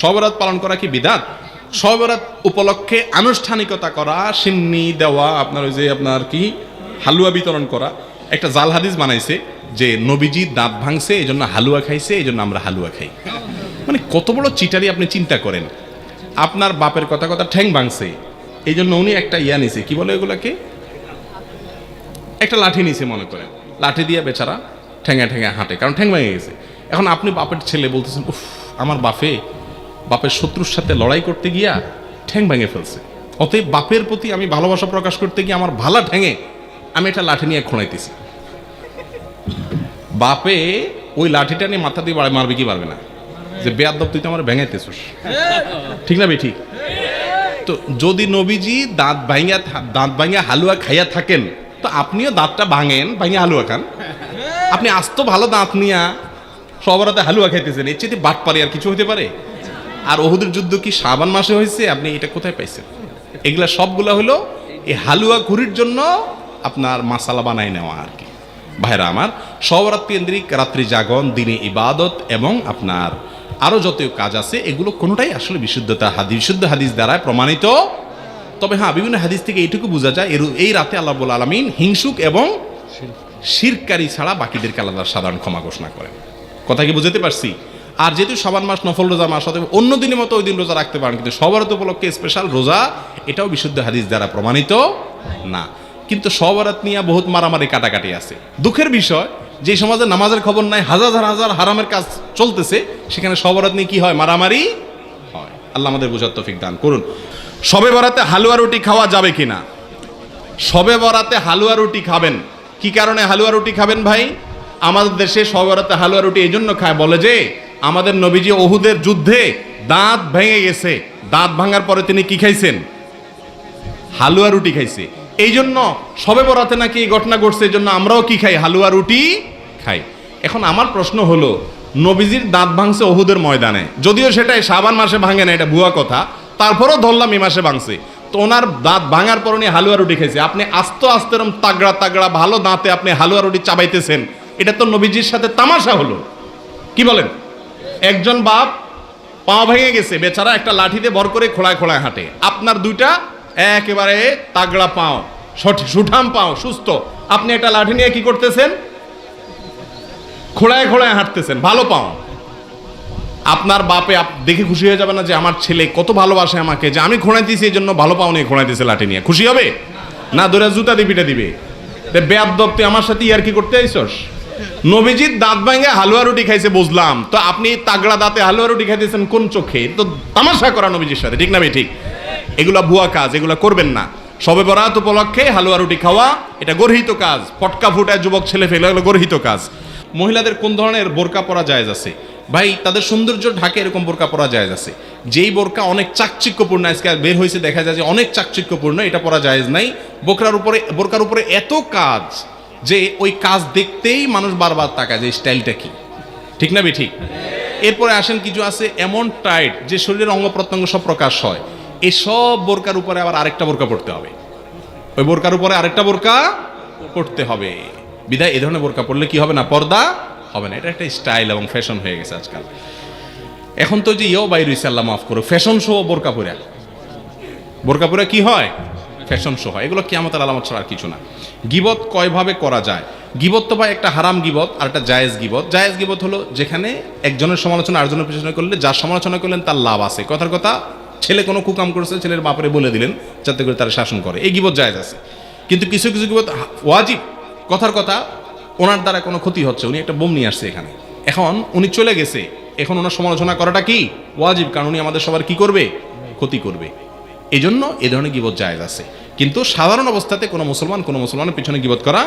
শবে বরাত পালন করা কি বিদআত? শবে বরাত উপলক্ষে আনুষ্ঠানিকতা করা, সিন্নি দেওয়া, আপনার ওই যে আপনার কি হালুয়া বিতরণ করা, একটা জাল হাদিস বানাইছে যে নবীজি দাঁত ভাঙছে এই জন্য হালুয়া খাইছে, এই জন্য আমরা হালুয়া খাই। মানে কত বড় চিটারি আপনি চিন্তা করেন। আপনার বাপের কথা কথা ঠ্যাং ভাঙছে এই জন্য উনি একটা ইয়া নিছে, কি বলে এগুলাকে, একটা লাঠি নিছে মনে করেন, লাঠি দিয়ে বেচারা ঠ্যাঙা ঠ্যাঙা হাঁটে, কারণ ঠ্যাং ভেঙে গেছে। এখন আপনি বাপের ছেলে বলতেছেন, উফ আমার বাপের শত্রুর সাথে লড়াই করতে গিয়া ঠ্যাং ভেঙে ফেলছে, অতএব বাপের প্রতি আমি ভালোবাসা প্রকাশ করতে গিয়ে আমার ভালা ঠ্যাঙে আমি একটা লাঠি নিয়ে খোঁড়াইতেছি। বাপে ওই লাঠিটা নিয়ে মাথা দিয়ে মারবে কি পারবে না, যে বেয়াদব তুই তো আমার ভেঙাইতেছিস, ঠিক না বেঠিক? তো যদি নবীজি দাঁত ভাঙিয়া হালুয়া খাইয়া থাকেন, তো আপনিও দাঁতটা ভাঙেন, ভাঙিয়া হালুয়া খান। আপনি আস্ত ভালো দাঁত নিয়া সবরাতে হালুয়া খাইতেছেন, এর চেয়ে বাটপারি আর কিছু হতে পারে? আর ওহুদের যুদ্ধ কি শাবান মাসে হয়েছে? আপনি এটা কোথায় পাইছেন? এগুলা সবগুলা হলো এই হালুয়া ঘুরির জন্য আপনার মাসালা বানাই নেওয়া আর কি। ভাইরা আমার, সবরাত কেন্দ্রিক রাত্রি জাগরণ, দিনে ইবাদত এবং আপনার আরো যত কাজ আছে, এগুলো কোনোটাই আসলে বিশুদ্ধ হাদিস দ্বারা প্রমাণিত। তবে হ্যাঁ, বিভিন্ন হাদিস থেকে এইটুকু বোঝা যায় এই রাতে আল্লাহ রাব্বুল আলামিন হিংসুক এবং শিরকারী ছাড়া বাকিদেরকে আল্লাহ সাধারণ ক্ষমা ঘোষণা করেন। কথা কি বুঝতে পারছি? আর যেহেতু শাবান মাস নফল রোজা মাস, অতএব অন্য দিনের মতো ওই দিন রোজা রাখতে পারেন, কিন্তু সবরাত উপলক্ষে স্পেশাল রোজা, এটাও বিশুদ্ধ হাদিস দ্বারা প্রমাণিত না। কিন্তু সবরাত নিয়ে বহুত মারামারি কাটাকাটি আছে। দুঃখের বিষয়, যে সমাজে নামাজের খবর নাই, হাজার হাজার হারামের কাজ চলতেছে, সেখানে সবরাত নিয়ে কি হয়? মারামারি হয়। আল্লাহ আমাদের বোঝার তৌফিক দান করুন। শবে বরাতে হালুয়া রুটি খাওয়া যাবে কিনা? শবে বরাতে হালুয়া রুটি খাবেন। কি কারণে হালুয়া রুটি খাবেন ভাই? আমাদের দেশে শবে বরাতে হালুয়া রুটি এই জন্য খায়, বলে যে আমাদের নবীজি ওহুদের যুদ্ধে দাঁত ভেঙে গেছে, দাঁত ভাঙার পরে তিনি কি খাইছেন? হালুয়া রুটি খাইছে। এই জন্য শবে বরাতে নাকি এই ঘটনা ঘটছে, এই জন্য আমরাও কি খাই? হালুয়া রুটি খাই। এখন আমার প্রশ্ন হলো, নবীজির দাঁত ভাঙছে ওহুদের ময়দানে, যদিও সেটা শাবান মাসে ভাঙে না, এটা ভুয়া কথা, তারপরেও ধরলাম এই মাসে ভাঙছে, তো ওনার দাঁত ভাঙার পর উনি হালুয়া রুটি খাইছে। আপনি আস্তে আস্তে এরকম তাগড়া তাগড়া ভালো দাঁতে আপনি হালুয়া রুটি চাবাইতেছেন, এটা তো নবীজির সাথে তামাশা হলো। কি বলেন? একজন বাপ পা ভেঙে গেছে, বেচারা একটা লাঠিতে ভর করে খোলায় খোলায় হাঁটে, আপনার দুইটা একেবারে তাগড়া পাও, সুঠাম পাও, সুস্থ, আপনি একটা লাঠি নিয়ে কি করতেছেন? খোলায় খোলায় হাঁটতেছেন, ভালো পাও। আপনার বাপে দেখে খুশি হয়ে যাবে না যে আমার ছেলে কত ভালোবাসে আমাকে, যে আমি খোঁড়াইতেছি এই জন্য ভালো পাও নিয়ে খোঁড়াইতেছে লাঠি নিয়ে? খুশি হবে না? ধরে জুতা দিয়ে পিটা দিবে, বেয়াদব তুই আমার সাথে ইয়ার কি করতে আইছস? নবীজির দাঁত ভাঙে হালুয়া রুটি খাইছে বুঝলাম, তো আপনি তাগড়া দাঁতে হালুয়া রুটি খাইতেছেন কোন চোখে? তো তামাশা করা নবীজির সাথে, ঠিক না ভাই? ঠিক। এগুলা ভুয়া কাজ, এগুলা করবেন না। শবে বরাত উপলক্ষে হালুয়া রুটি খাওয়া এটা গর্হিত কাজ, পটকা ফুটায় যুবক ছেলে ফেলে, এগুলো গর্হিত কাজ। মহিলাদের কোন ধরনের বোরকা পরা জায়েজ আছে? ভাই, তাদের সৌন্দর্য ঢাকে এরকম বোরকা পরা জায়েজ আছে। যেই বোরকা অনেক চাকচিক্যপূর্ণ, আজকে বের হয়েছে দেখা যায় যে অনেক চাকচিক্যপূর্ণ, এটা পরা জায়েজ নাই। বোরকার উপরে এত কাজ যে ওই কাজ দেখতেই মানুষ বারবার তাকায় যে স্টাইলটা কি, ঠিক না বে ঠিক? এরপরে আসেন কিছু আছে এমন টাইট যে শরীরের অঙ্গ প্রত্যঙ্গ সব প্রকাশ হয়, এই সব বোরকার উপরে আবার আরেকটা বোরকা পড়তে হবে, ওই বোরকার উপরে আরেকটা বোরকা পড়তে হবে। বিধায় এই ধরনের বোরকা পড়লে কি হবে না? পর্দা হবে না। এটা একটা স্টাইল এবং ফ্যাশন হয়ে গেছে আজকাল। এখন তো যে বাইরে হইছে, আল্লাহ মাফ করো, ফ্যাশন শো বোরকা পরে কি হয়? ফ্যাশন শো হয়। এগুলো কিয়ামতের আলামত ছাড়া আর কিছু না। গীবত কয়ভাবে করা যায়? গীবত তো ভাই একটা হারাম গীবত আর একটা জায়েজ গীবত। জায়েজ গীবত হলো যেখানে একজনের সমালোচনা আরেকজনের পেছনে করলে যার সমালোচনা করলেন তার লাভ আছে। কথার কথা, ছেলে কোনো কুকাম করেছে, ছেলের বাপরে বলে দিলেন যাতে করে তারা শাসন করে, এই গীবত জায়েজ আছে। কিন্তু কিছু কিছু গীবত ওয়াজিব। কথার কথা, ওনার দ্বারা কোনো ক্ষতি হচ্ছে, উনি একটা বোম নিয়ে আসছে এখানে, এখন উনি চলে গেছে, এখন ওনার সমালোচনা করাটা কি? ওয়াজিব, কারণ উনি আমাদের সবার কি করবে? ক্ষতি করবে। এই জন্য এই ধরনের গীবত জায়েজ আছে। কিন্তু সাধারণ অবস্থাতে কোনো মুসলমানের পিছনে গীবত করা